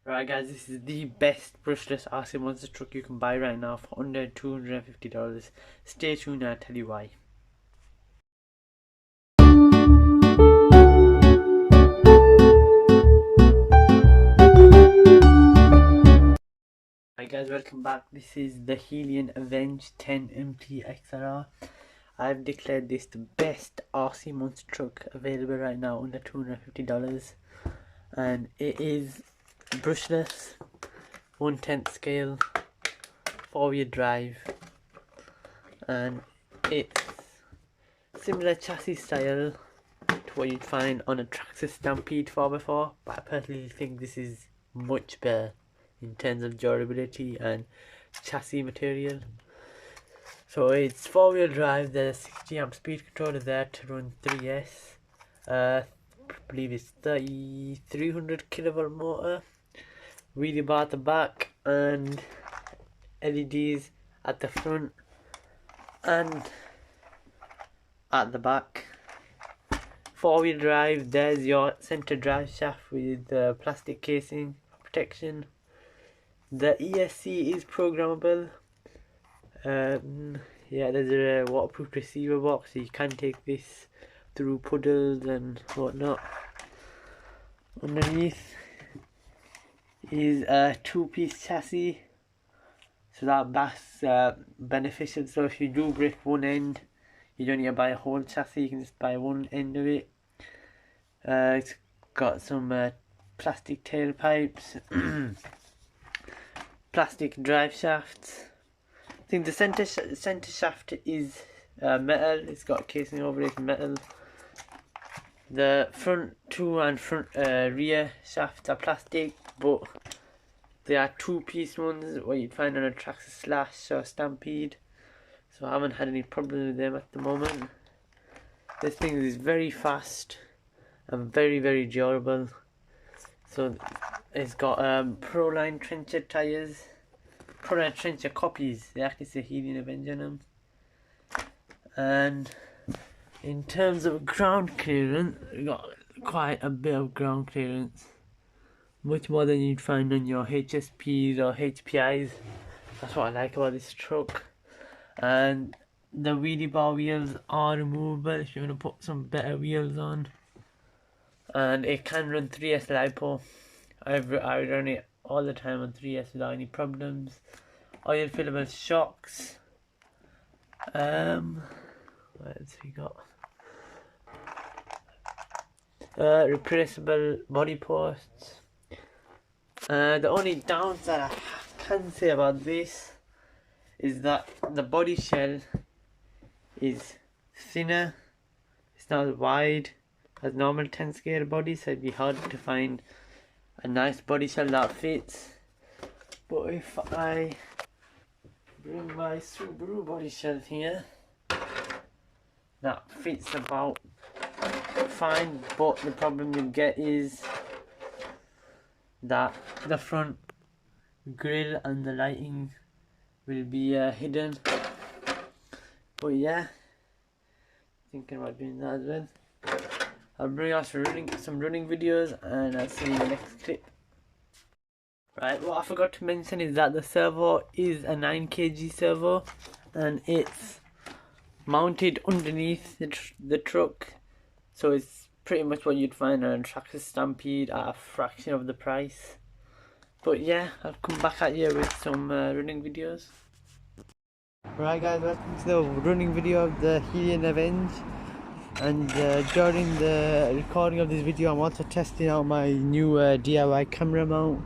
Right guys, this is the best brushless RC monster truck you can buy right now for under $250. Stay tuned and I'll tell you why. Hi guys, welcome back. This is the Helion Avenge 10MT XLR. I've declared this the best RC monster truck available right now under $250, and it is brushless, 1/10 scale, 4-wheel drive, and it's similar chassis style to what you'd find on a TRAXXAS Stampede 4x4, but I personally think this is much better in terms of durability and chassis material. So it's 4-wheel drive, there's a 60 amp speed controller there to run 3S. I believe it's 3300 kilovolt motor, wheelie bar at the back, and LEDs at the front and at the back. 4-wheel drive, there's your center drive shaft with plastic casing protection. The ESC is programmable. Yeah, there's a waterproof receiver box, so you can take this through puddles and whatnot. Underneath is a 2-piece chassis, so that's beneficial. So if you do break one end, you don't need to buy a whole chassis, you can just buy one end of it. It's got some plastic tailpipes, plastic drive shafts. I think the center shaft is metal. It's got casing over it, metal. The front two and rear shafts are plastic, but they are 2-piece ones, what you'd find on a TRAXXAS Slash or Stampede. So I haven't had any problems with them at the moment. This thing is very fast and very durable. So it's got Proline Trencher tyres. Proline Trencher copies, they actually say Helion Avenge on them. And in terms of ground clearance, we got quite a bit of ground clearance, much more than you'd find on your HSPs or HPIs. That's what I like about this truck. And the wheelie bar wheels are removable if you want to put some better wheels on. And it can run 3S LiPo. I run it all the time on 3S without any problems. Oil fillable shocks. What else we got? Replaceable body posts. The only downside I can say about this is that the body shell is thinner. It's not as wide as normal 10 scale body, so it'd be hard to find a nice body shell that fits. But if I bring my Subaru body shell here, that fits about fine, but the problem you get is that the front grille and the lighting will be hidden. But yeah, thinking about doing that as well. I'll bring out some running videos and I'll see you in the next clip. Right, what I forgot to mention is that the servo is a 9 kg servo and it's mounted underneath the truck, so it's pretty much what you'd find on a TRAXXAS Stampede at a fraction of the price. But yeah, I'll come back at you with some running videos. Right guys, welcome to the running video of the Helion Avenge. And during the recording of this video, I'm also testing out my new DIY camera mount,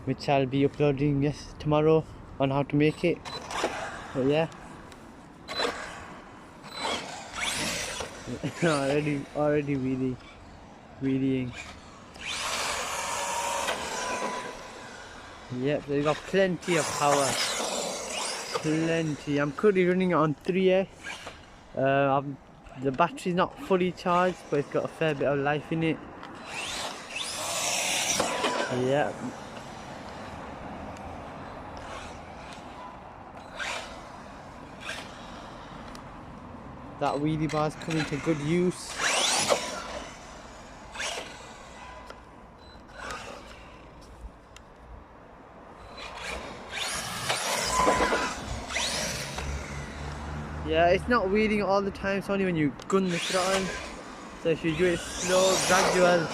which I'll be uploading tomorrow on how to make it. But yeah, already wheeling. Yep, they've got plenty of power. Plenty. I'm currently running it on 3S. The battery's not fully charged, but it's got a fair bit of life in it. Yeah. That wheelie bar's coming to good use. Yeah, it's not wheeling all the time, it's only when you gun the throttle. So if you do it slow, gradual,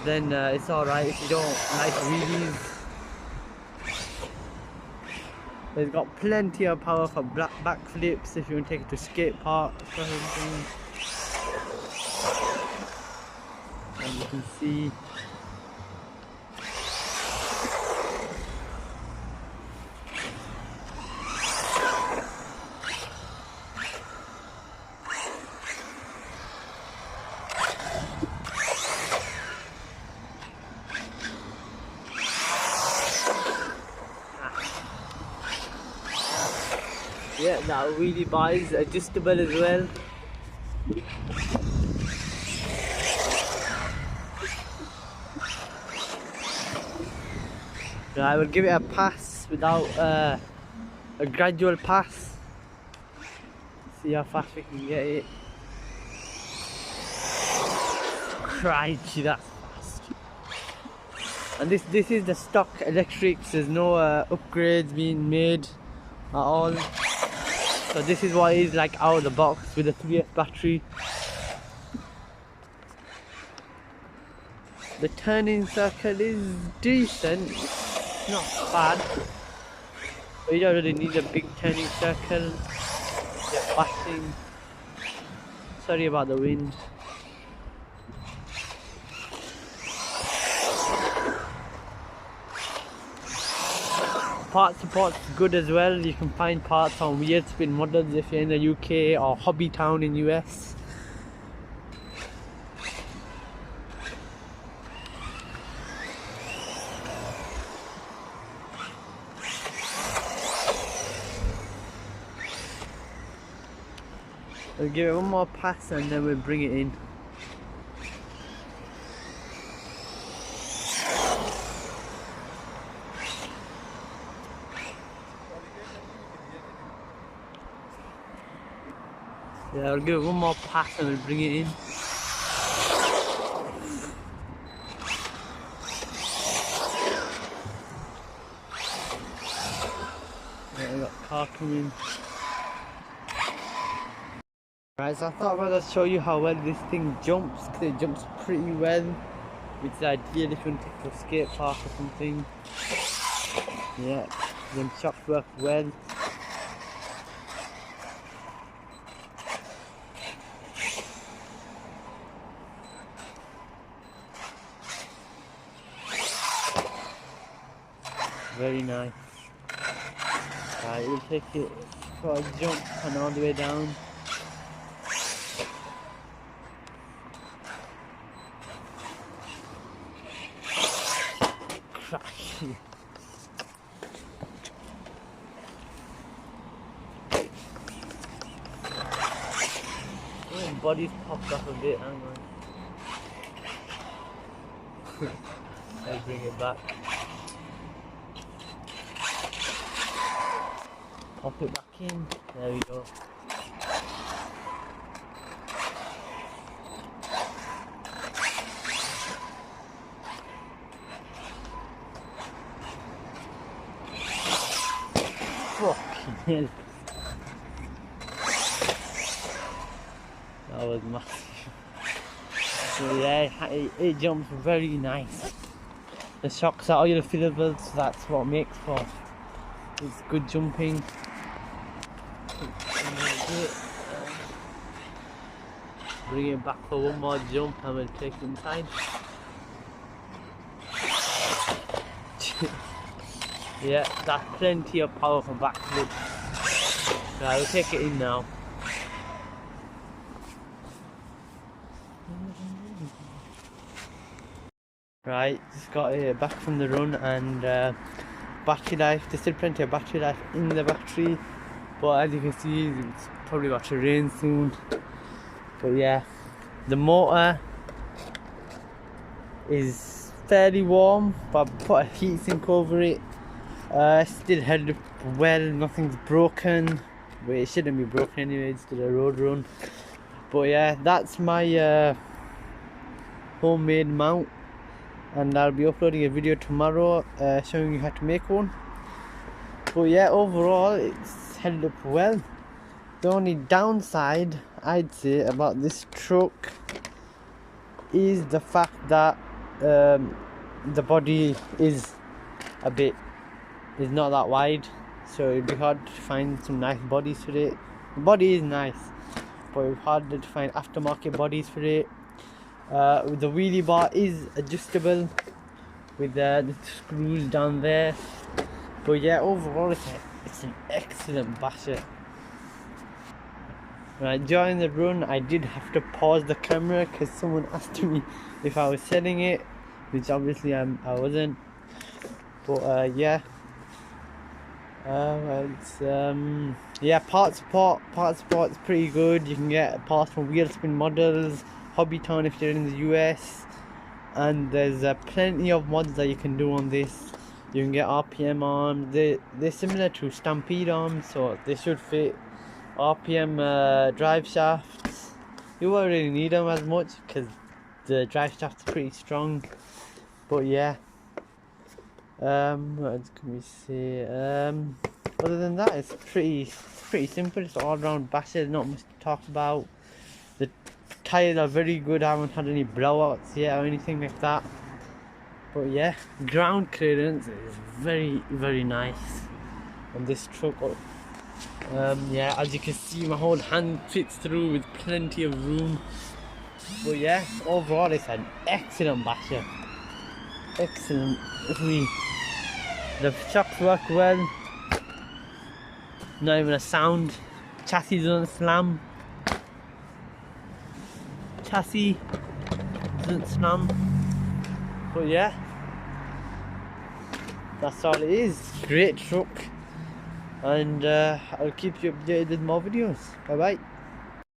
then it's alright. If you don't like wheelies, it's got plenty of power for back flips if you want to take it to skate park or something. And you can see yeah, that Wheelie Bar Is Adjustable as well. I will give it a pass without a gradual pass. See how fast we can get it. Crikey, that's fast. And this is the stock electrics. There's no upgrades being made at all. So this is what it is like out of the box with a 3S battery. The turning circle is decent, it's not bad. But you don't really need a big turning circle. You're passing. Sorry about the wind. Part support's good as well. You can find parts on Weird Spin Models if you're in the UK or Hobby Town in US. We'll give it one more pass and then we'll bring it in. Yeah, I'll give it one more pass and we'll bring it in. Yeah, we got a car coming. Right, so I thought I'd rather show you how well this thing jumps, because it jumps pretty well, which is ideal if you want to take to a skate park or something. Yeah, the shocks work well. Very nice. Right, we'll take it for a jump and all the way down. Crash. Oh, body's popped off a bit, hang on. I'll bring it back. Pop it back in. There we go. Fucking hell. That was massive. So yeah, it jumps very nice. The shocks are oil fillable, so that's what makes for it's good jumping. Bring it back for one more jump and we'll take it inside. Yeah, that's plenty of power for backflip. Right, we'll take it in now. Right, just got it back from the run and battery life. There's still plenty of battery life in the battery, but as you can see, it's probably about to rain soon. But yeah, the motor is fairly warm, but I put a heatsink over it. Still held up well, nothing's broken. But it shouldn't be broken anyway, it's still a road run. But yeah, that's my homemade mount, and I'll be uploading a video tomorrow showing you how to make one. But yeah, overall it's held up well. The only downside I'd say about this truck is the fact that the body is not that wide, so it'd be hard to find some nice bodies for it. The body is nice, but it's harder to find aftermarket bodies for it. The wheelie bar is adjustable with the screws down there, but yeah, overall it's an excellent basher. During the run I did have to pause the camera because someone asked me if I was selling it, which obviously I wasn't. But yeah, part support is pretty good. You can get parts from Wheel Spin Models, Hobbytown if you're in the US, and there's plenty of mods that you can do on this. You can get RPM arms. They're similar to Stampede arms, so they should fit. RPM drive shafts. You won't really need them as much because the drive shaft's pretty strong. But yeah, what can we say? Other than that, it's pretty simple. It's all round basher. Not much to talk about. The tyres are very good. I haven't had any blowouts yet or anything like that. But yeah, ground clearance is very nice on this truck. Yeah, as you can see, my whole hand fits through with plenty of room. But yeah, overall it's an excellent basher. Excellent. The shocks work well. Not even a sound. Chassis doesn't slam. Chassis doesn't slam. But yeah, that's all it is. Great truck. And I'll keep you updated with more videos. Bye bye.